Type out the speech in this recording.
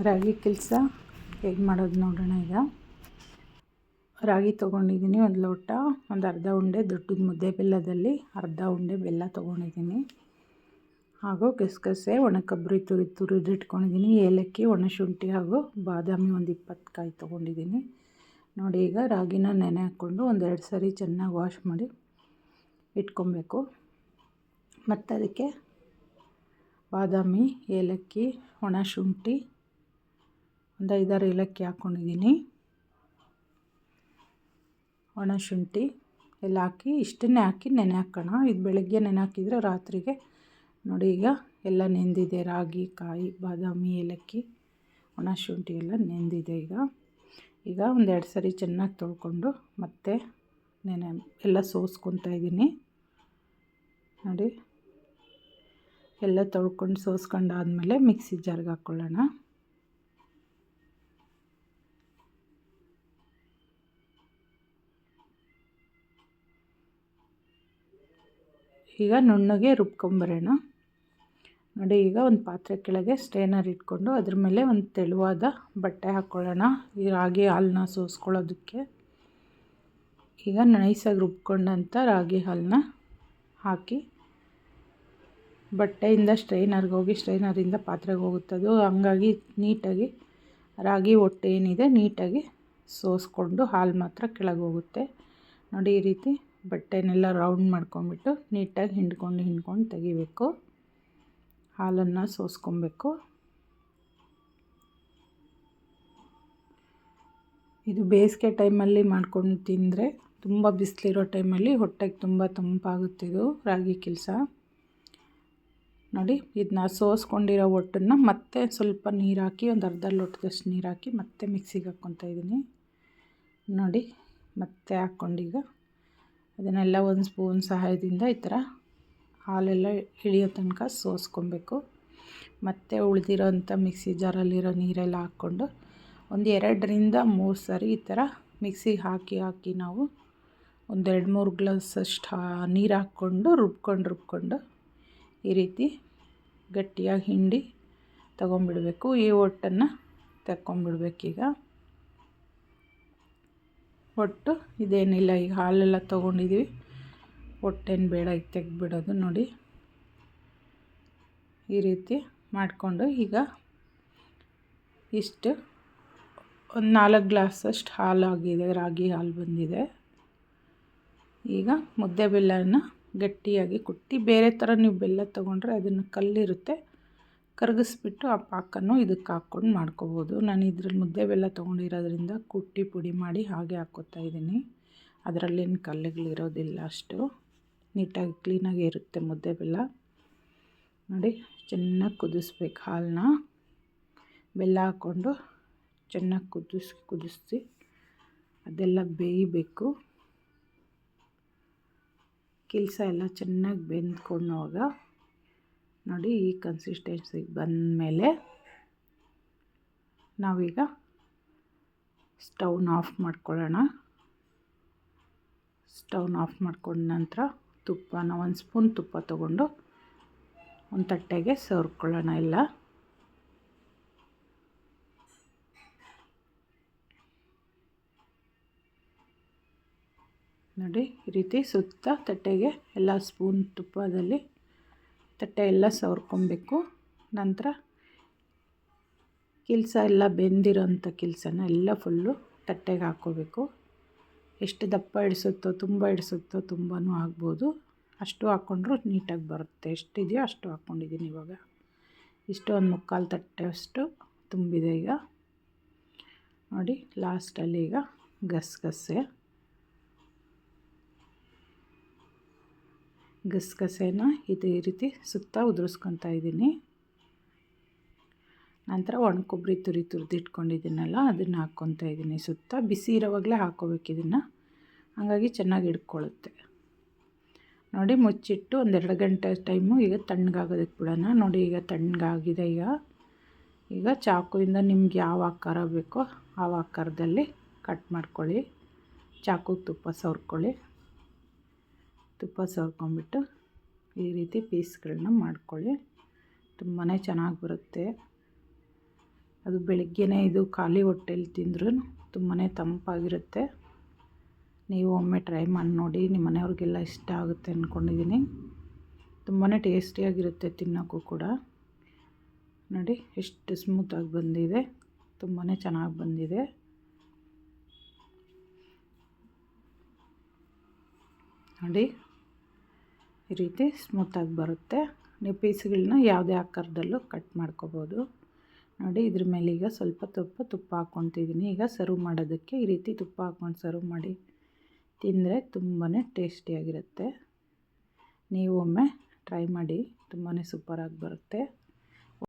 ರಾಗಿ ಕೆಲಸ ಹೇಗೆ ಮಾಡೋದು ನೋಡೋಣ. ಈಗ ರಾಗಿ ತೊಗೊಂಡಿದ್ದೀನಿ, ಒಂದು ಲೋಟ, ಒಂದು ಅರ್ಧ ಉಂಡೆ ದೊಡ್ಡದು ಮುದ್ದೆ ಬೆಲ್ಲದಲ್ಲಿ ಅರ್ಧ ಉಂಡೆ ಬೆಲ್ಲ ತೊಗೊಂಡಿದ್ದೀನಿ. ಹಾಗೂ ಗಸಗಸೆ, ಒಣ ಕೊಬ್ಬರಿ ತುರಿದಿಟ್ಕೊಂಡಿದ್ದೀನಿ, ಏಲಕ್ಕಿ, ಒಣಶುಂಠಿ ಹಾಗೂ ಬಾದಾಮಿ ಒಂದು 20 ಕಾಯಿ ತೊಗೊಂಡಿದ್ದೀನಿ. ನೋಡಿ, ಈಗ ರಾಗಿನ ನೆನೆ ಹಾಕ್ಕೊಂಡು ಒಂದೆರಡು ಸರಿ ಚೆನ್ನಾಗಿ ವಾಶ್ ಮಾಡಿ ಇಟ್ಕೊಬೇಕು. ಮತ್ತು ಅದಕ್ಕೆ ಬಾದಾಮಿ, ಏಲಕ್ಕಿ, ಒಣಶುಂಠಿ, ಒಂದು 5-6 ಏಲಕ್ಕಿ ಹಾಕ್ಕೊಂಡಿದ್ದೀನಿ. ಒಣಶುಂಠಿ ಎಲ್ಲ ಹಾಕಿ ಇಷ್ಟನ್ನೇ ಹಾಕಿ ನೆನೆ ಹಾಕೋಣ. ಇದು ಬೆಳಗ್ಗೆ ನೆನೆ ಹಾಕಿದರೆ ರಾತ್ರಿಗೆ ನೋಡಿ ಈಗ ಎಲ್ಲ ನೆಂದಿದೆ. ರಾಗಿ, ಕಾಯಿ, ಬಾದಾಮಿ, ಏಲಕ್ಕಿ, ಒಣಶುಂಠಿ ಎಲ್ಲ ನೆಂದಿದೆ. ಈಗ ಒಂದೆರಡು ಸರಿ ಚೆನ್ನಾಗಿ ತೊಳ್ಕೊಂಡು ಮತ್ತೆ ಎಲ್ಲ ಸೋಸ್ಕೊತಾ ಇದ್ದೀನಿ. ನೋಡಿ, ಎಲ್ಲ ತೊಳ್ಕೊಂಡು ಸೋಸ್ಕೊಂಡಾದಮೇಲೆ ಮಿಕ್ಸಿ ಜಾರ್ಗೆ ಹಾಕ್ಕೊಳ್ಳೋಣ. ಈಗ ನುಣ್ಣಗೆ ರುಬ್ಕೊಂಬರೋಣ. ನೋಡಿ, ಈಗ ಒಂದು ಪಾತ್ರೆ ಕೆಳಗೆ ಸ್ಟ್ರೈನರ್ ಇಟ್ಕೊಂಡು ಅದ್ರ ಮೇಲೆ ಒಂದು ತೆಳುವಾದ ಬಟ್ಟೆ ಹಾಕ್ಕೊಳ್ಳೋಣ, ಈ ರಾಗಿ ಹಾಲನ್ನ ಸೋಸ್ಕೊಳ್ಳೋದಕ್ಕೆ. ಈಗ ನೈಸಾಗಿ ರುಬ್ಕೊಂಡಂಥ ರಾಗಿ ಹಾಲನ್ನ ಹಾಕಿ ಬಟ್ಟೆಯಿಂದ ಸ್ಟ್ರೈನರ್ಗೆ ಹೋಗಿ ಸ್ಟ್ರೈನರಿಂದ ಪಾತ್ರೆಗೆ ಹೋಗುತ್ತದು. ಹಂಗಾಗಿ ನೀಟಾಗಿ ರಾಗಿ ಹೊಟ್ಟೆ ಏನಿದೆ ನೀಟಾಗಿ ಸೋಸ್ಕೊಂಡು ಹಾಲು ಮಾತ್ರ ಕೆಳಗೆ ಹೋಗುತ್ತೆ. ನೋಡಿ, ಈ ರೀತಿ ಬಟ್ಟೆನೆಲ್ಲ ರೌಂಡ್ ಮಾಡ್ಕೊಂಬಿಟ್ಟು ನೀಟಾಗಿ ಹಿಂಡ್ಕೊಂಡು ತೆಗಿಬೇಕು. ಹಾಲನ್ನು ಸೋಸ್ಕೊಬೇಕು. ಇದು ಬೇಸಿಗೆ ಟೈಮಲ್ಲಿ ಮಾಡ್ಕೊಂಡು ತಿಂದರೆ, ತುಂಬ ಬಿಸಿಲಿರೋ ಟೈಮಲ್ಲಿ ಹೊಟ್ಟೆಗೆ ತುಂಬ ತಂಪಾಗುತ್ತಿದ್ದು ರಾಗಿ ಕೆಲಸ. ನೋಡಿ, ಇದನ್ನ ಸೋಸ್ಕೊಂಡಿರೋ ಒಟ್ಟನ್ನು ಮತ್ತೆ ಸ್ವಲ್ಪ ನೀರು ಹಾಕಿ, ಒಂದು ಅರ್ಧ ಲೋಟದಷ್ಟು ನೀರು ಹಾಕಿ ಮತ್ತೆ ಮಿಕ್ಸಿಗೆ ಹಾಕ್ಕೊತಾ ಇದ್ದೀನಿ. ನೋಡಿ, ಮತ್ತೆ ಹಾಕ್ಕೊಂಡೀಗ ಅದನ್ನೆಲ್ಲ ಒಂದು ಸ್ಪೂನ್ ಸಹಾಯದಿಂದ ಈ ಥರ ಹಾಲೆಲ್ಲ ಇಳಿಯೋ ತನಕ ಸೋಸ್ಕೊಬೇಕು. ಮತ್ತು ಉಳಿದಿರೋಂಥ ಮಿಕ್ಸಿ ಜಾರಲ್ಲಿರೋ ನೀರೆಲ್ಲ ಹಾಕ್ಕೊಂಡು ಒಂದು 2ರಿಂದ 3 ಸರಿ ಈ ಥರ ಮಿಕ್ಸಿಗೆ ಹಾಕಿ ನಾವು ಒಂದು 2-3 ಗ್ಲಾಸಷ್ಟು ನೀರು ಹಾಕ್ಕೊಂಡು ರುಬ್ಕೊಂಡು ಈ ರೀತಿ ಗಟ್ಟಿಯಾಗಿ ಹಿಂಡಿ ತೊಗೊಂಬಿಡಬೇಕು. ಈ ಒಟ್ಟನ್ನು ತೆಕ್ಕೊಂಬಿಡ್ಬೇಕೀಗ. ಒಟ್ಟು ಇದೇನಿಲ್ಲ, ಈಗ ಹಾಲೆಲ್ಲ ತೊಗೊಂಡಿದ್ದೀವಿ, ಹೊಟ್ಟೇನು ಬೇಡ, ಈಗ ತೆಗೆದ್ಬಿಡೋದು. ನೋಡಿ, ಈ ರೀತಿ ಮಾಡಿಕೊಂಡು ಈಗ ಇಷ್ಟು ಒಂದು 4 ಗ್ಲಾಸಷ್ಟು ಹಾಲು ಆಗಿದೆ, ರಾಗಿ ಹಾಲು ಬಂದಿದೆ. ಈಗ ಮುದ್ದೆ ಬೆಲ್ಲನ ಗಟ್ಟಿಯಾಗಿ ಕುಟ್ಟಿ, ಬೇರೆ ಥರ ನೀವು ಬೆಲ್ಲ ತೊಗೊಂಡ್ರೆ ಅದನ್ನು ಕಲ್ಲಿರುತ್ತೆ, ಕರಗಿಸ್ಬಿಟ್ಟು ಆ ಪಾಕನ್ನು ಇದಕ್ಕೆ ಹಾಕ್ಕೊಂಡು ಮಾಡ್ಕೋಬೋದು. ನಾನು ಇದರಲ್ಲಿ ಮುದ್ದೆ ಬೆಲ್ಲ ತೊಗೊಂಡಿರೋದ್ರಿಂದ ಕುಟ್ಟಿ ಪುಡಿ ಮಾಡಿ ಹಾಗೆ ಹಾಕ್ಕೋತಾ ಇದ್ದೀನಿ. ಅದರಲ್ಲೇನು ಕಲ್ಲುಗಳಿರೋದಿಲ್ಲ, ಅಷ್ಟು ನೀಟಾಗಿ ಕ್ಲೀನಾಗಿ ಇರುತ್ತೆ ಮುದ್ದೆ ಬೆಲ್ಲ. ನೋಡಿ, ಚೆನ್ನಾಗಿ ಕುದಿಸ್ಬೇಕು ಹಾಲನ್ನ. ಬೆಲ್ಲ ಹಾಕ್ಕೊಂಡು ಚೆನ್ನಾಗಿ ಕುದಿಸಿ ಅದೆಲ್ಲ ಬೇಯಬೇಕು. ಕೆಲಸ ಎಲ್ಲ ಚೆನ್ನಾಗಿ ಬೆಂದ್ಕೊಂಡಾಗ ನೋಡಿ, ಈ ಕನ್ಸಿಸ್ಟೆನ್ಸಿಗೆ ಬಂದಮೇಲೆ ನಾವೀಗ ಸ್ಟವ್ನ ಆಫ್ ಮಾಡ್ಕೊಳ್ಳೋಣ. ಸ್ಟವ್ನ ಆಫ್ ಮಾಡ್ಕೊಂಡ ನಂತರ ತುಪ್ಪನ ಒಂದು ಸ್ಪೂನ್ ತುಪ್ಪ ತೊಗೊಂಡು ಒಂದು ತಟ್ಟೆಗೆ ಸವರ್ಕೊಳ್ಳೋಣ ಎಲ್ಲ. ನೋಡಿ, ಈ ರೀತಿ ಸುತ್ತ ತಟ್ಟೆಗೆ ಎಲ್ಲ ಸ್ಪೂನ್ ತುಪ್ಪದಲ್ಲಿ ತಟ್ಟೆ ಎಲ್ಲ ಸವರ್ಕೊಬೇಕು. ನಂತರ ಕೆಲಸ ಎಲ್ಲ ಬೆಂದಿರೋಂಥ ಕೆಲಸನ ಎಲ್ಲ ಫುಲ್ಲು ತಟ್ಟೆಗೆ ಹಾಕ್ಕೋಬೇಕು. ಎಷ್ಟು ದಪ್ಪ ಇಡಿಸುತ್ತೋ, ತುಂಬ ಇಡಿಸುತ್ತೋ ತುಂಬಾ ಆಗ್ಬೋದು, ಅಷ್ಟು ಹಾಕ್ಕೊಂಡ್ರೂ ನೀಟಾಗಿ ಬರುತ್ತೆ. ಎಷ್ಟಿದೆಯೋ ಅಷ್ಟು ಹಾಕ್ಕೊಂಡಿದ್ದೀನಿ. ಇವಾಗ ಇಷ್ಟು ಒಂದು 3/4 ತಟ್ಟೆ ಅಷ್ಟು ತುಂಬಿದೆ. ಈಗ ನೋಡಿ, ಲಾಸ್ಟಲ್ಲಿ ಈಗ ಗಸಗಸೆನ ಈ ರೀತಿ ಸುತ್ತ ಉದುರಿಸ್ಕೊತಾ ಇದ್ದೀನಿ. ನಂತರ ಒಣ ಕೊಬ್ಬರಿ ತುರಿದಿಟ್ಕೊಂಡಿದ್ದೀನಲ್ಲ ಅದನ್ನು ಹಾಕ್ಕೊತಾ ಇದ್ದೀನಿ ಸುತ್ತ. ಬಿಸಿ ಇರೋವಾಗಲೇ ಹಾಕ್ಕೋಬೇಕು ಇದನ್ನು, ಹಾಗಾಗಿ ಚೆನ್ನಾಗಿ ಹಿಡ್ಕೊಳ್ಳುತ್ತೆ. ನೋಡಿ, ಮುಚ್ಚಿಟ್ಟು ಒಂದು 2 ಗಂಟೆ ಟೈಮು ಈಗ ತಣ್ಣಗಾಗೋದಕ್ಕೆ ಬಿಡೋಣ. ನೋಡಿ, ಈಗ ತಣ್ಣಗಾಗಿದೆ. ಈಗ ಚಾಕುವಿಂದ ನಿಮ್ಗೆ ಯಾವ ಆಕಾರ ಬೇಕೋ ಆ ಆಕಾರದಲ್ಲಿ ಕಟ್ ಮಾಡ್ಕೊಳ್ಳಿ. ಚಾಕುಗೆ ತುಪ್ಪ ಸವರ್ಕೊಳ್ಳಿ. ತುಪ್ಪ ಸವರ್ಕೊಂಬಿಟ್ಟು ಈ ರೀತಿ ಪೀಸ್ಗಳನ್ನ ಮಾಡ್ಕೊಳ್ಳಿ. ತುಂಬಾ ಚೆನ್ನಾಗಿ ಬರುತ್ತೆ. ಅದು ಬೆಳಗ್ಗೆನೇ ಇದು ಖಾಲಿ ಹೊಟ್ಟೆಲಿ ತಿಂದ್ರೂ ತುಂಬಾ ತಂಪಾಗಿರುತ್ತೆ. ನೀವು ಒಮ್ಮೆ ಟ್ರೈ ಮಾಡಿ ನೋಡಿ, ನಿಮ್ಮ ಮನೆಯವ್ರಿಗೆಲ್ಲ ಇಷ್ಟ ಆಗುತ್ತೆ ಅಂದ್ಕೊಂಡಿದ್ದೀನಿ. ತುಂಬಾ ಟೇಸ್ಟಿಯಾಗಿರುತ್ತೆ ತಿನ್ನೋಕ್ಕೂ ಕೂಡ. ನೋಡಿ ಎಷ್ಟು ಸ್ಮೂತಾಗಿ ಬಂದಿದೆ, ತುಂಬಾ ಚೆನ್ನಾಗಿ ಬಂದಿದೆ. ನೋಡಿ ಈ ರೀತಿ ಸ್ಮೂತಾಗಿ ಬರುತ್ತೆ. ನೀವು ಪೀಸ್ಗಳನ್ನ ಯಾವುದೇ ಆಕಾರದಲ್ಲೂ ಕಟ್ ಮಾಡ್ಕೋಬೋದು. ನೋಡಿ ಇದ್ರ ಮೇಲೆ ಈಗ ಸ್ವಲ್ಪ ತುಪ್ಪ ಹಾಕ್ಕೊತಿದ್ದೀನಿ. ಈಗ ಸರ್ವ್ ಮಾಡೋದಕ್ಕೆ ಈ ರೀತಿ ತುಪ್ಪ ಹಾಕ್ಕೊಂಡು ಸರ್ವ್ ಮಾಡಿ ತಿಂದರೆ ತುಂಬಾ ಟೇಸ್ಟಿಯಾಗಿರುತ್ತೆ. ನೀವು ಒಮ್ಮೆ ಟ್ರೈ ಮಾಡಿ, ತುಂಬಾ ಸೂಪರಾಗಿ ಬರುತ್ತೆ.